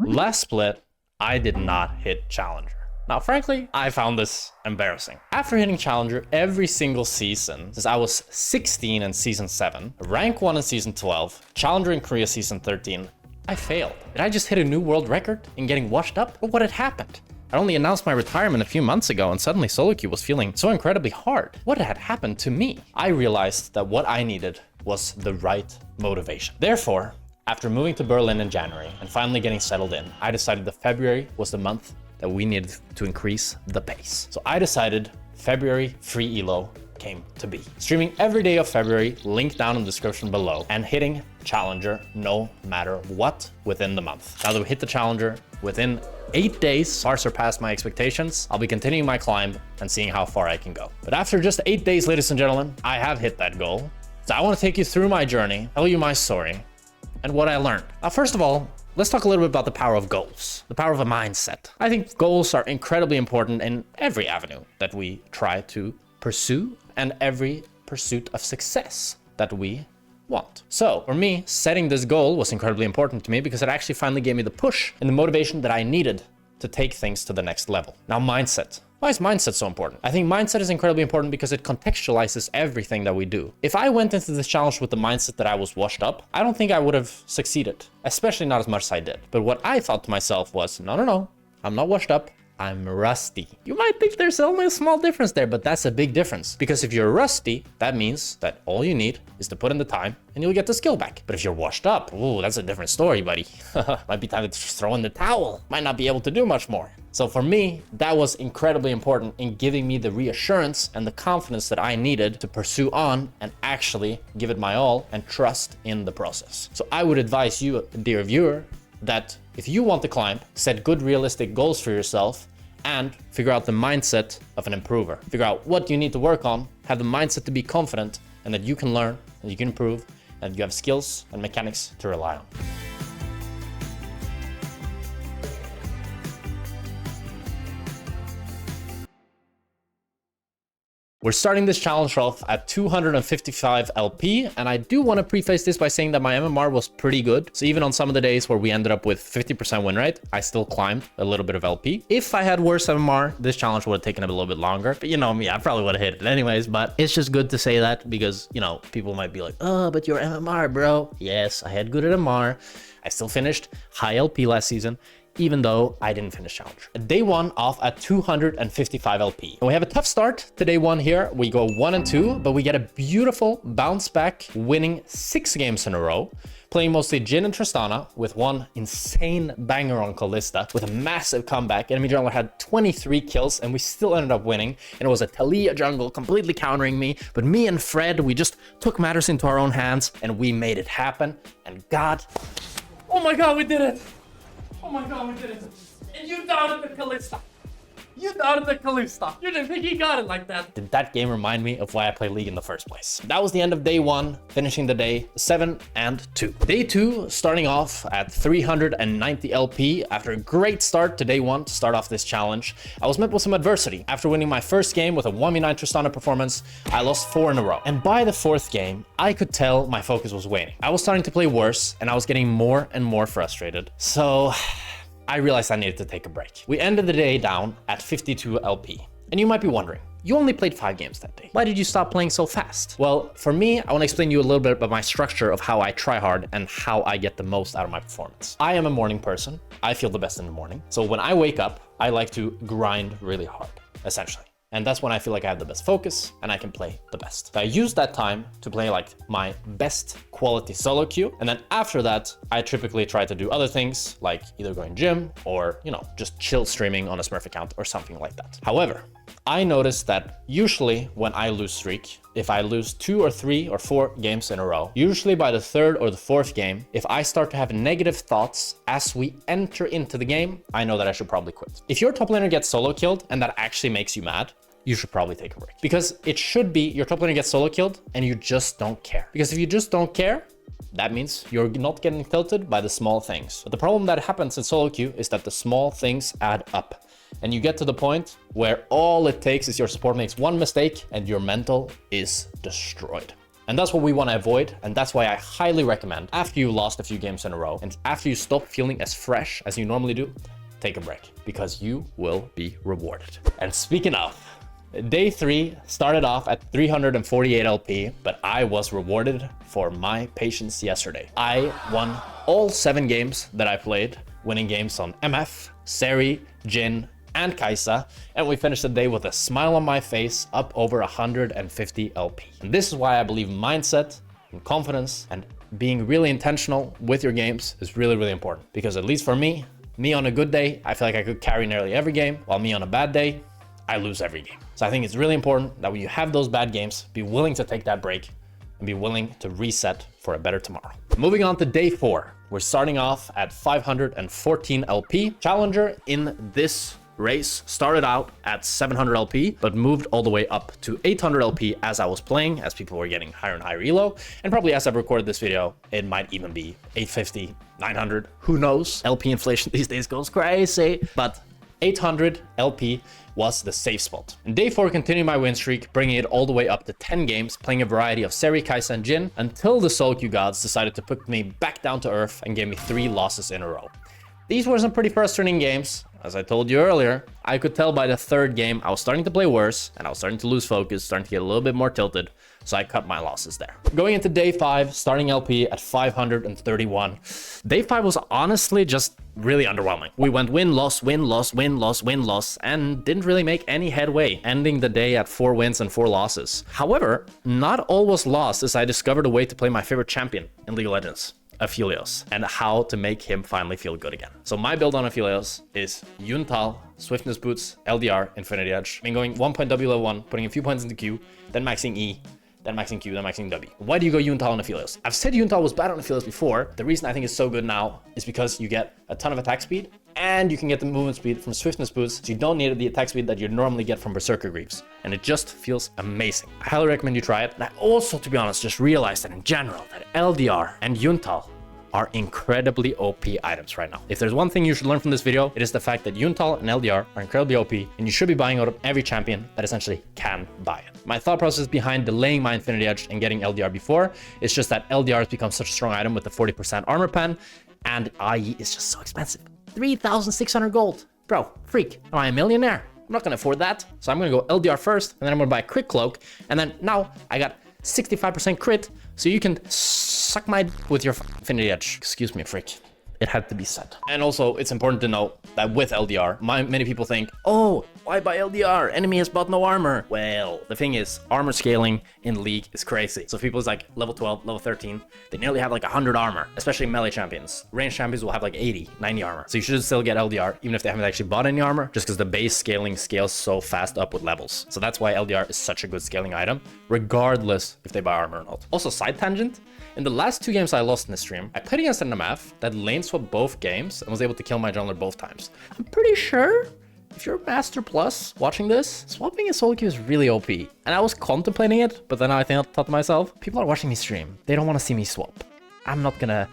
Last split, I did not hit Challenger. Now, frankly, I found this embarrassing. After hitting Challenger every single season since I was 16 in Season 7, Rank 1 in Season 12, Challenger in Korea Season 13, I failed. Did I just hit a new world record in getting washed up? Or what had happened? I only announced my retirement a few months ago and suddenly solo queue was feeling so incredibly hard. What had happened to me? I realized that what I needed was the right motivation. Therefore, after moving to Berlin in January and finally getting settled in, I decided that February was the month that we needed to increase the pace. So I decided February free elo came to be. Streaming every day of February, link down in the description below, and hitting Challenger no matter what within the month. Now that we hit the Challenger, within 8 days, far surpassed my expectations. I'll be continuing my climb and seeing how far I can go. But after just 8 days, ladies and gentlemen, I have hit that goal. So I want to take you through my journey, tell you my story, and what I learned. Now, first of all, let's talk a little bit about the power of goals, the power of a mindset. I think goals are incredibly important in every avenue that we try to pursue and every pursuit of success that we want. So for me, setting this goal was incredibly important to me because it actually finally gave me the push and the motivation that I needed to take things to the next level. Now, mindset. Why is mindset so important? I think mindset is incredibly important because it contextualizes everything that we do. If I went into this challenge with the mindset that I was washed up, I don't think I would have succeeded, especially not as much as I did. But what I thought to myself was, no, I'm not washed up. I'm rusty. You might think there's only a small difference there, but that's a big difference. Because if you're rusty, that means that all you need is to put in the time and you'll get the skill back. But if you're washed up, ooh, that's a different story, buddy. Might be time to just throw in the towel. Might not be able to do much more. So for me, that was incredibly important in giving me the reassurance and the confidence that I needed to pursue on and actually give it my all and trust in the process. So I would advise you, dear viewer, that if you want to climb, set good realistic goals for yourself and figure out the mindset of an improver. Figure out what you need to work on, have the mindset to be confident and that you can learn and you can improve and you have skills and mechanics to rely on. We're starting this challenge off at 255 LP, and I do want to preface this by saying that my MMR was pretty good. So even on some of the days where we ended up with 50% win rate, I still climbed a little bit of LP. If I had worse MMR, this challenge would have taken a little bit longer, but you know me, I probably would have hit it anyways. But it's just good to say that because, you know, people might be like, oh, but your MMR, bro. Yes, I had good MMR. I still finished high LP last season, even though I didn't finish challenge. Day one off at 255 LP. And we have a tough start to day one here. We go 1 and 2, but we get a beautiful bounce back, winning 6 games in a row, playing mostly Jhin and Tristana with one insane banger on Kalista with a massive comeback. Enemy jungler had 23 kills and we still ended up winning. And it was a Talia jungle completely countering me. But me and Fred, we just took matters into our own hands and we made it happen. And God, oh my God, we did it. Oh my God, we did it. And you doubted the Kalista. You doubted the Kalista. You didn't think he got it like that. Did that game remind me of why I play League in the first place? That was the end of day one, finishing the day 7 and 2. Day 2, starting off at 390 LP. After a great start to day 1 to start off this challenge, I was met with some adversity. After winning my first game with a 1v9 Tristana performance, I lost 4 in a row. And by the 4th game, I could tell my focus was waning. I was starting to play worse and I was getting more and more frustrated. So I realized I needed to take a break. We ended the day down at 52 LP. And you might be wondering, you only played 5 games that day. Why did you stop playing so fast? Well, for me, I want to explain to you a little bit about my structure of how I try hard and how I get the most out of my performance. I am a morning person. I feel the best in the morning. So when I wake up, I like to grind really hard, essentially. And that's when I feel like I have the best focus and I can play the best. So I use that time to play like my best quality solo queue. And then after that, I typically try to do other things like either going gym or, you know, just chill streaming on a Smurf account or something like that. However, I noticed that usually when I lose streak, if I lose 2 or 3 or 4 games in a row, usually by the 3rd or the 4th game, if I start to have negative thoughts as we enter into the game, I know that I should probably quit. If your top laner gets solo killed and that actually makes you mad, you should probably take a break. Because it should be your top laner gets solo killed and you just don't care. Because if you just don't care, that means you're not getting tilted by the small things. But the problem that happens in solo queue is that the small things add up. And you get to the point where all it takes is your support makes one mistake and your mental is destroyed. And that's what we want to avoid. And that's why I highly recommend, after you lost a few games in a row and after you stop feeling as fresh as you normally do, take a break, because you will be rewarded. And speaking of, day 3 started off at 348 LP, but I was rewarded for my patience yesterday. I won all 7 games that I played, winning games on MF, Seri, Jhin, and Kai'Sa, and we finished the day with a smile on my face, up over 150 LP. And this is why I believe mindset and confidence and being really intentional with your games is really, really important. Because at least for me on a good day, I feel like I could carry nearly every game, while me on a bad day, I lose every game. So I think it's really important that when you have those bad games, be willing to take that break and be willing to reset for a better tomorrow. Moving on to day 4, we're starting off at 514 LP. Challenger in this race started out at 700 LP, but moved all the way up to 800 LP as I was playing, as people were getting higher and higher elo. And probably as I've recorded this video, it might even be 850, 900, who knows? LP inflation these days goes crazy, but 800 LP was the safe spot. In day 4, continued my win streak, bringing it all the way up to 10 games, playing a variety of Seri, Kai'Sa, and Jhin, until the Solo Queue gods decided to put me back down to earth and gave me 3 losses in a row. These were some pretty frustrating games. As I told you earlier, I could tell by the 3rd game I was starting to play worse, and I was starting to lose focus, starting to get a little bit more tilted, so I cut my losses there. Going into day 5, starting LP at 531. Day 5 was honestly just really underwhelming. We went win, loss, win, loss, win, loss, win, loss, and didn't really make any headway, ending the day at 4 wins and 4 losses. However, not all was lost, as I discovered a way to play my favorite champion in League of Legends, Aphelios, and how to make him finally feel good again. So my build on Aphelios is Yuntal, Swiftness Boots, LDR, Infinity Edge. I've been going 1 point W level 1, putting a few points into Q, then maxing E, then maxing Q, then maxing W. Why do you go Yuntal on Aphelios? I've said Yuntal was bad on Aphelios before. The reason I think it's so good now is because you get a ton of attack speed, and you can get the movement speed from Swiftness Boots, so you don't need the attack speed that you normally get from Berserker Greaves. And it just feels amazing. I highly recommend you try it. And I also, to be honest, just realized that in general, that LDR and Yuntal are incredibly OP items right now. If there's one thing you should learn from this video, it is the fact that Yuntal and LDR are incredibly OP, and you should be buying out of every champion that essentially can buy it. My thought process behind delaying my Infinity Edge and getting LDR before is just that LDR has become such a strong item with the 40% armor pen, and IE is just so expensive. 3,600 gold. Bro, freak. Am I a millionaire? I'm not gonna afford that. So I'm gonna go LDR first, and then I'm gonna buy a crit cloak, and then now I got 65% crit, so you can suck my with your Infinity Edge. Excuse me, freak. It had to be said. And also, it's important to note that with LDR, many people think, oh, why buy LDR? Enemy has bought no armor. Well, the thing is, armor scaling in League is crazy. So people is like level 12, level 13, they nearly have like 100 armor, especially melee champions. Range champions will have like 80, 90 armor. So you should still get LDR, even if they haven't actually bought any armor, just because the base scaling scales so fast up with levels. So that's why LDR is such a good scaling item, regardless if they buy armor or not. Also, side tangent, in the last 2 games I lost in the stream, I played against an MF that lane swapped both games and was able to kill my jungler both times. I'm pretty sure if you're Master Plus watching this, swapping a solo queue is really OP. And I was contemplating it, but then I thought to myself, people are watching me stream. They don't want to see me swap. I'm not gonna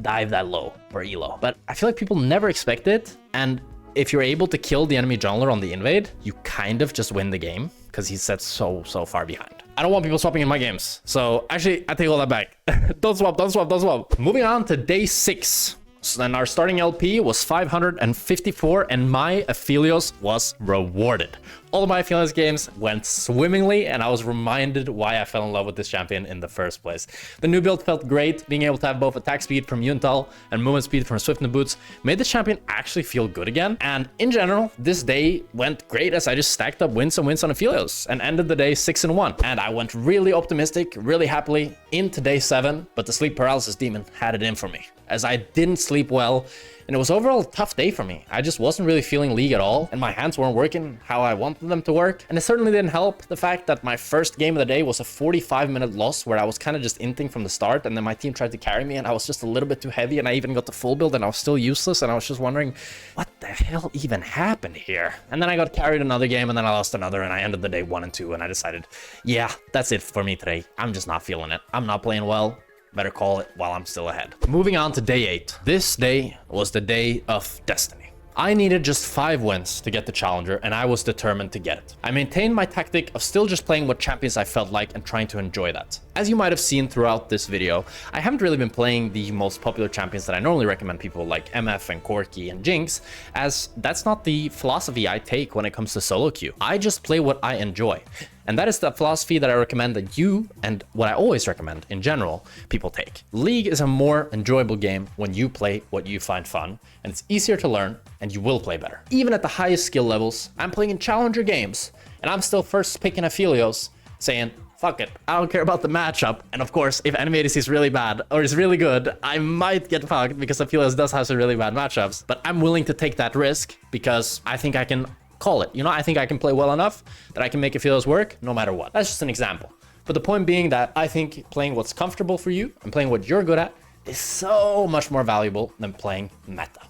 dive that low for elo. But I feel like people never expect it, and if you're able to kill the enemy jungler on the invade, you kind of just win the game, because he's set so far behind. I don't want people swapping in my games. So actually, I take all that back. Don't swap, don't swap, don't swap. Moving on to day 6. So then our starting LP was 554, and my Aphelios was rewarded. All of my Aphelios games went swimmingly, and I was reminded why I fell in love with this champion in the first place. The new build felt great. Being able to have both attack speed from Yuntal and movement speed from Swiftness Boots made the champion actually feel good again. And in general, this day went great as I just stacked up wins and wins on Aphelios and ended the day 6-1. And I went really optimistic, really happily into day 7, but the sleep paralysis demon had it in for me, as I didn't sleep well, and it was overall a tough day for me. I just wasn't really feeling League at all, and my hands weren't working how I wanted them to work. And it certainly didn't help the fact that my first game of the day was a 45-minute loss where I was kind of just inting from the start, and then my team tried to carry me, and I was just a little bit too heavy, and I even got the full build, and I was still useless, and I was just wondering, what the hell even happened here? And then I got carried another game, and then I lost another, and I ended the day 1-2, and I decided, yeah, that's it for me today. I'm just not feeling it. I'm not playing well. Better call it while I'm still ahead. Moving on to day 8. This day was the day of destiny. I needed just 5 wins to get the challenger, and I was determined to get it. I maintained my tactic of still just playing what champions I felt like and trying to enjoy that. As you might have seen throughout this video, I haven't really been playing the most popular champions that I normally recommend people like MF and Corki and Jinx, as that's not the philosophy I take when it comes to solo queue. I just play what I enjoy. And that is the philosophy that I recommend that you, and what I always recommend in general, people take. League is a more enjoyable game when you play what you find fun, and it's easier to learn, and you will play better. Even at the highest skill levels, I'm playing in challenger games, and I'm still first picking Aphelios, saying, fuck it, I don't care about the matchup. And of course, if enemy ADC is really bad or is really good, I might get fucked because Aphelios does have some really bad matchups. But I'm willing to take that risk because I think I can call it. You know, I think I can play well enough that I can make Aphelios work no matter what. That's just an example. But the point being that I think playing what's comfortable for you and playing what you're good at is so much more valuable than playing meta.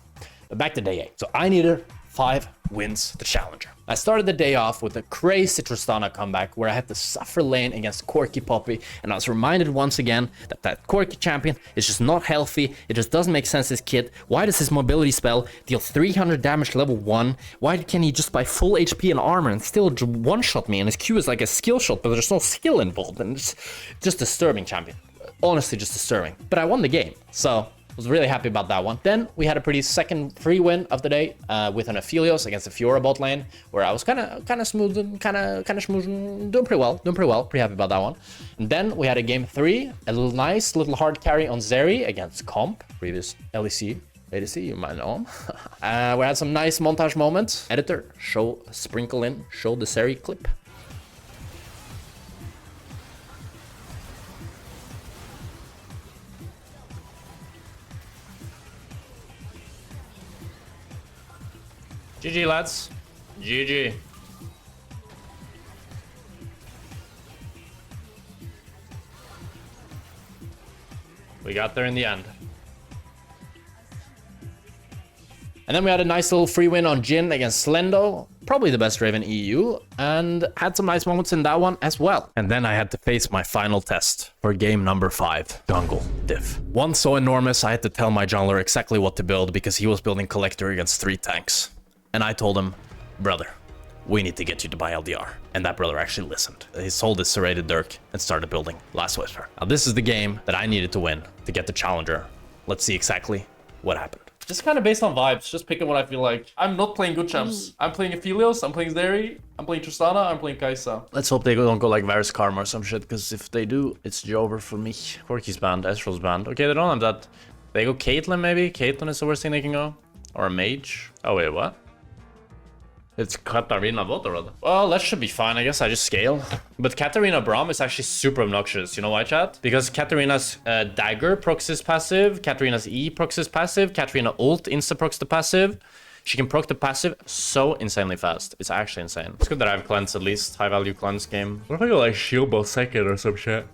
But back to day 8. So I needed 5 wins the challenger. I started the day off with a crazy Tristana comeback where I had to suffer lane against Corki Poppy, and I was reminded once again that that Corki champion is just not healthy. It just doesn't make sense, his kit. Why does his mobility spell deal 300 damage level 1? Why can he just buy full HP and armor and still one-shot me? And his Q is like a skill shot, but there's no skill involved, and it's just disturbing champion. Honestly, just disturbing. But I won the game, so was really happy about that one. Then we had a pretty second free win of the day with an Aphelios against a Fiora bot lane, where I was kind of smooth and kind of schmoozing, doing pretty well, pretty happy about that one. And then we had a game 3, a nice little hard carry on Zeri against Comp, previous LEC. ADC, you might know him. We had some nice montage moments. Editor, show the Zeri clip. GG, lads. GG. We got there in the end. And then we had a nice little free win on Jhin against Slendo, probably the best Raven EU, and had some nice moments in that one as well. And then I had to face my final test for game number 5, jungle diff. One so enormous, I had to tell my jungler exactly what to build because he was building Collector against 3 tanks. And I told him, brother, we need to get you to buy LDR. And that brother actually listened. He sold his serrated Dirk and started building Last Whisper. Now this is the game that I needed to win to get the challenger. Let's see exactly what happened. Just kind of based on vibes, just picking what I feel like. I'm not playing good champs. I'm playing Aphelios, I'm playing Zeri, I'm playing Tristana, I'm playing Kai'Sa. Let's hope they don't go like Varus Karma or some shit, because if they do, it's over for me. Corki's banned, Ezreal's banned. Okay, they don't have that. They go Caitlyn maybe? Caitlyn is the worst thing they can go. Or a mage. Oh wait, what? It's Katarina bot rather. Well, that should be fine. I guess I just scale. But Katarina Braum is actually super obnoxious. You know why, chat? Because Katarina's dagger procs his passive. Katarina's E procs his passive. Katarina ult insta-procs the passive. She can proc the passive so insanely fast. It's actually insane. It's good that I have cleanse at least. High value cleanse game. What if I go like shield ball second or some shit?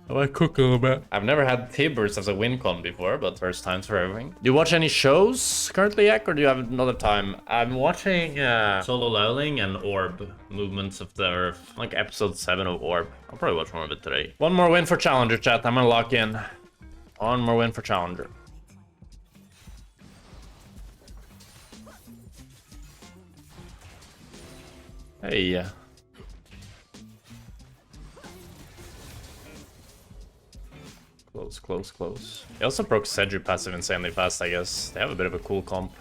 I might cook a little bit. I've never had Tibbers as a win con before, but first times for everything. Do you watch any shows currently, Ek, or do you have another time? I'm watching Solo Leveling and Orb, Movements of the Earth. Like episode 7 of Orb. I'll probably watch more of it today. One more win for Challenger, chat. I'm gonna lock in. One more win for Challenger. Hey. Close. He also broke Seju passive insanely fast, I guess. They have a bit of a cool comp.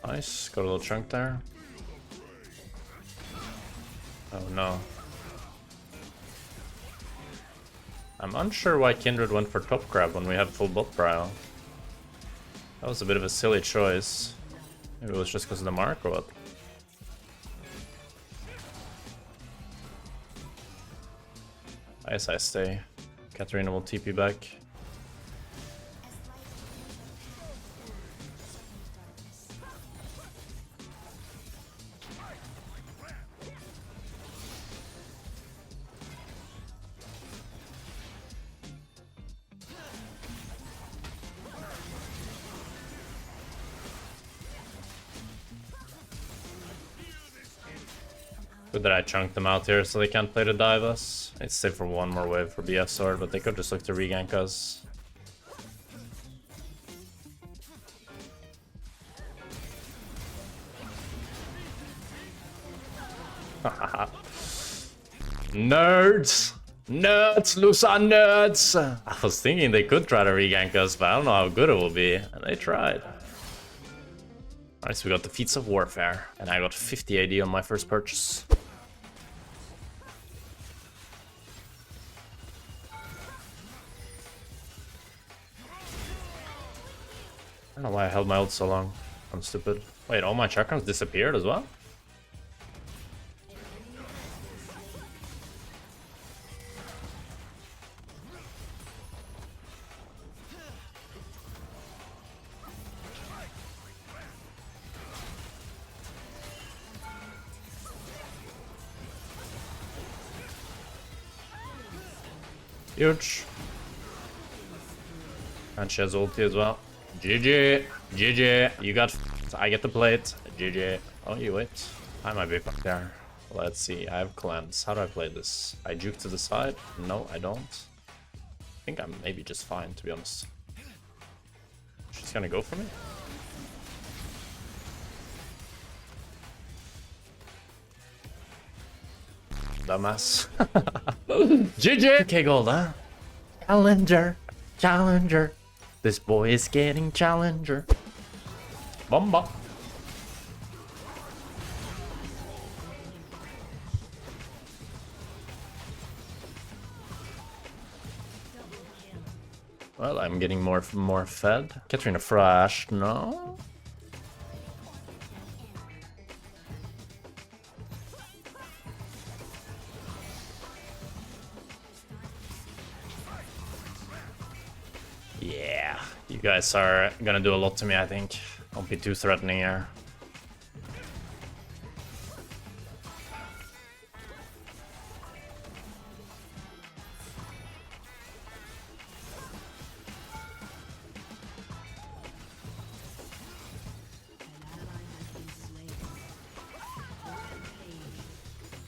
Nice, got a little chunk there. Oh no. I'm unsure why Kindred went for top grab when we had full bot prio. That was a bit of a silly choice. Maybe it was just because of the mark or what? I stay. Katarina will TP back. Good that I chunked them out here so they can't play the Divas. It's safe for one more wave for BF sword, but they could just look to regank us. Nerds! Nerds! Lusa nerds! I was thinking they could try to regank us, but I don't know how good it will be. And they tried. Alright, so we got the Feats of Warfare. And I got 50 AD on my first purchase. I don't know why I held my ult so long. I'm stupid. Wait, all my chakrams disappeared as well? Huge. And she has ulti as well. GG. GG. You got f***ed. I get the plate. GG. Oh, you wait. I might be back there. Let's see. I have cleanse. How do I play this? I juke to the side? No, I don't. I think I'm maybe just fine, to be honest. She's gonna go for me? Dumbass. GG! Okay, gold, huh? Challenger. Challenger. This boy is getting challenger. Bomba. Well, I'm getting more fed. Katrina Fresh, no? Yeah, you guys are gonna do a lot to me, I think. Don't be too threatening here.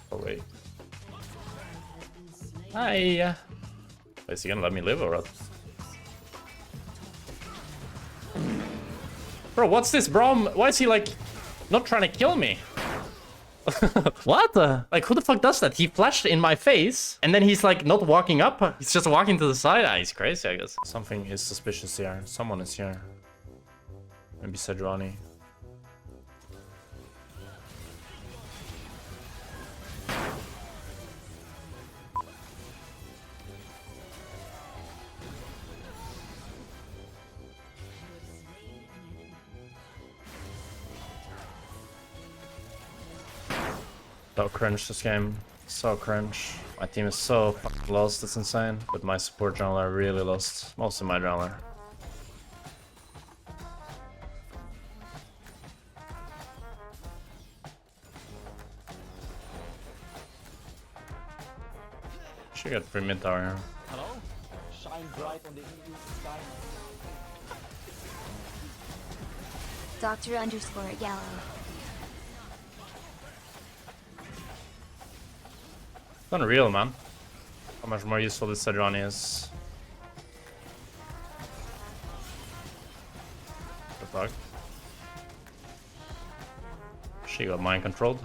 Oh, wait. Hi. Is he gonna let me live or what? Bro, what's this, bro? Why is he, like, not trying to kill me? What? Like, who the fuck does that? He flashed in my face, and then he's, like, not walking up. He's just walking to the side. Ah, he's crazy, I guess. Something is suspicious here. Someone is here. Maybe Sejuani. So cringe this game. So cringe. My team is so fucking lost, it's insane. But my support jungler really lost. Most of my jungler. Should get free mid tower here. Hello? Shine bright on the evening sky. Doctor_Yellow. It's unreal, man. How much more useful this Sejuani is. The fuck? She got mind controlled.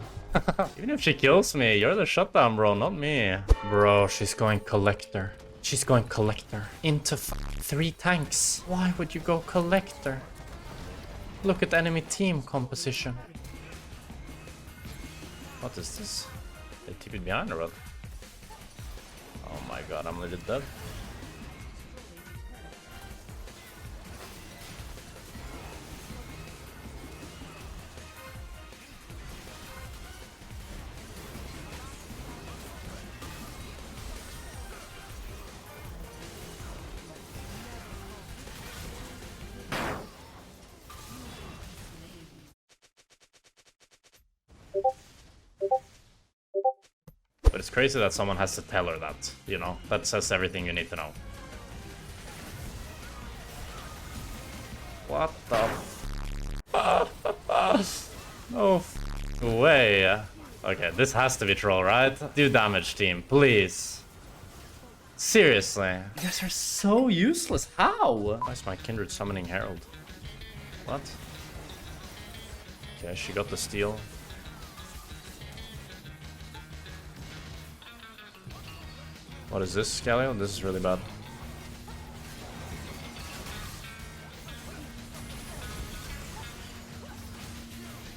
Even if she kills me, you're the shutdown, bro, not me. Bro, she's going collector. She's going collector. Into 3 tanks. Why would you go collector? Look at enemy team composition. What is this? They TP'd behind or what? Oh my god, I'm legit dead. But it's crazy that someone has to tell her that, you know? That says everything you need to know. What the No way. Okay, this has to be troll, right? Do damage, team, please. Seriously. You guys are so useless. How? Why is my Kindred summoning Herald? What? Okay, she got the steal. What is this, Scalio? This is really bad.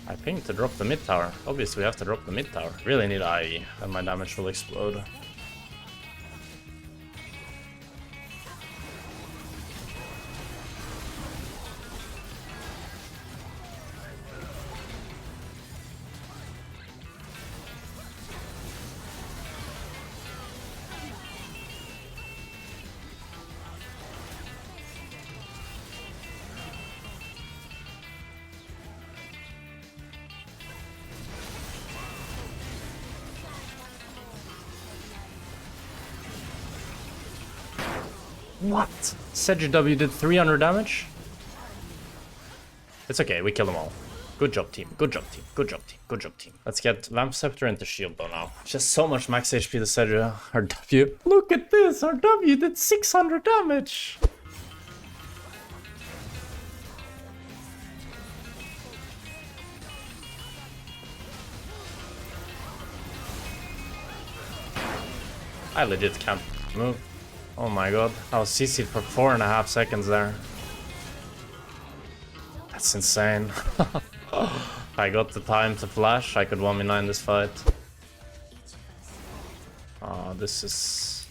I pinged to drop the mid tower. Obviously, we have to drop the mid tower. Really need IE, and my damage will explode. What? Sedge W did 300 damage? It's okay, we kill them all. Good job, team. Good job, team. Good job, team. Good job, team. Let's get Vamp Scepter into shield though now. Just so much max HP to Sedge. Our W. Look at this! Our W did 600 damage! I legit can't move. Oh my god. I was CC'd for 4.5 seconds there. That's insane. If I got the time to flash, I could 1v9 this fight. Oh, this is...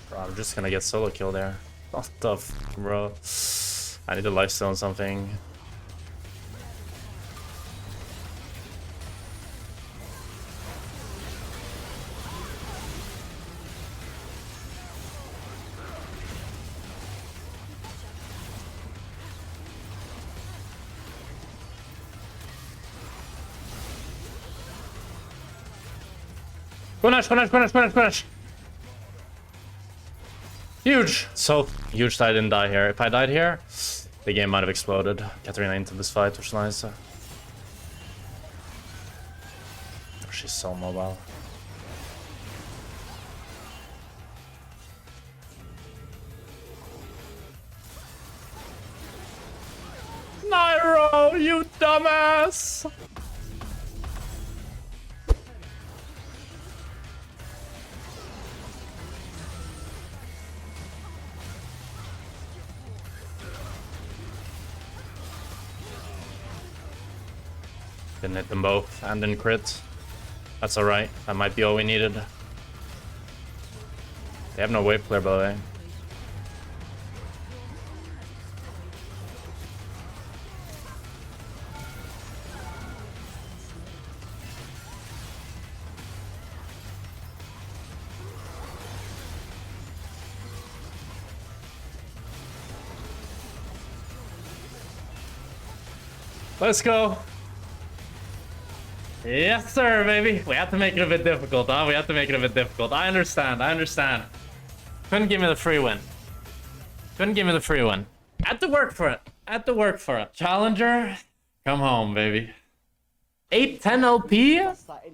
Bro, I'm just gonna get solo kill there. What the f, bro? I need a lifesteal on something. Punish! Huge! So huge that I didn't die here. If I died here, the game might have exploded. Katarina into this fight, which is nice. Oh, she's so mobile. Nairo, you dumbass! Didn't hit them both, and then crit. That's alright. That might be all we needed. They have no wave clear, by the way. Let's go. Yes, sir, baby. We have to make it a bit difficult, huh? We have to make it a bit difficult. I understand. Couldn't give me the free win. Had to work for it. Challenger, come home, baby. 810 LP.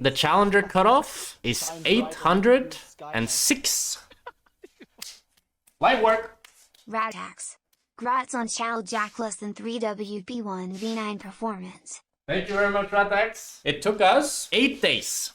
The challenger cutoff is 806. Light work. Ratax. Grats on Shall Jack less than 3 WP1 V9 performance. Thank you very much, Ratax. It took us 8 days.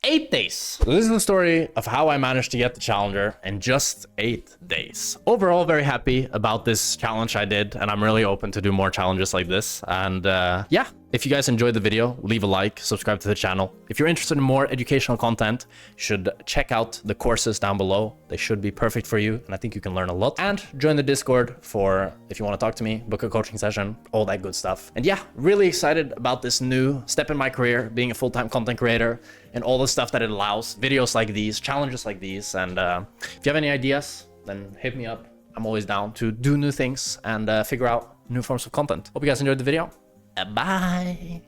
8 days. So this is the story of how I managed to get the challenger in just 8 days. Overall, very happy about this challenge I did, and I'm really open to do more challenges like this. And yeah, if you guys enjoyed the video, leave a like, subscribe to the channel. If you're interested in more educational content, you should check out the courses down below. They should be perfect for you, and I think you can learn a lot. And join the Discord for if you want to talk to me, book a coaching session, all that good stuff. And yeah, really excited about this new step in my career, being a full-time content creator, and all the stuff that it allows, videos like these, challenges like these. And if you have any ideas, then hit me up. I'm always down to do new things and figure out new forms of content. Hope you guys enjoyed the video. Bye.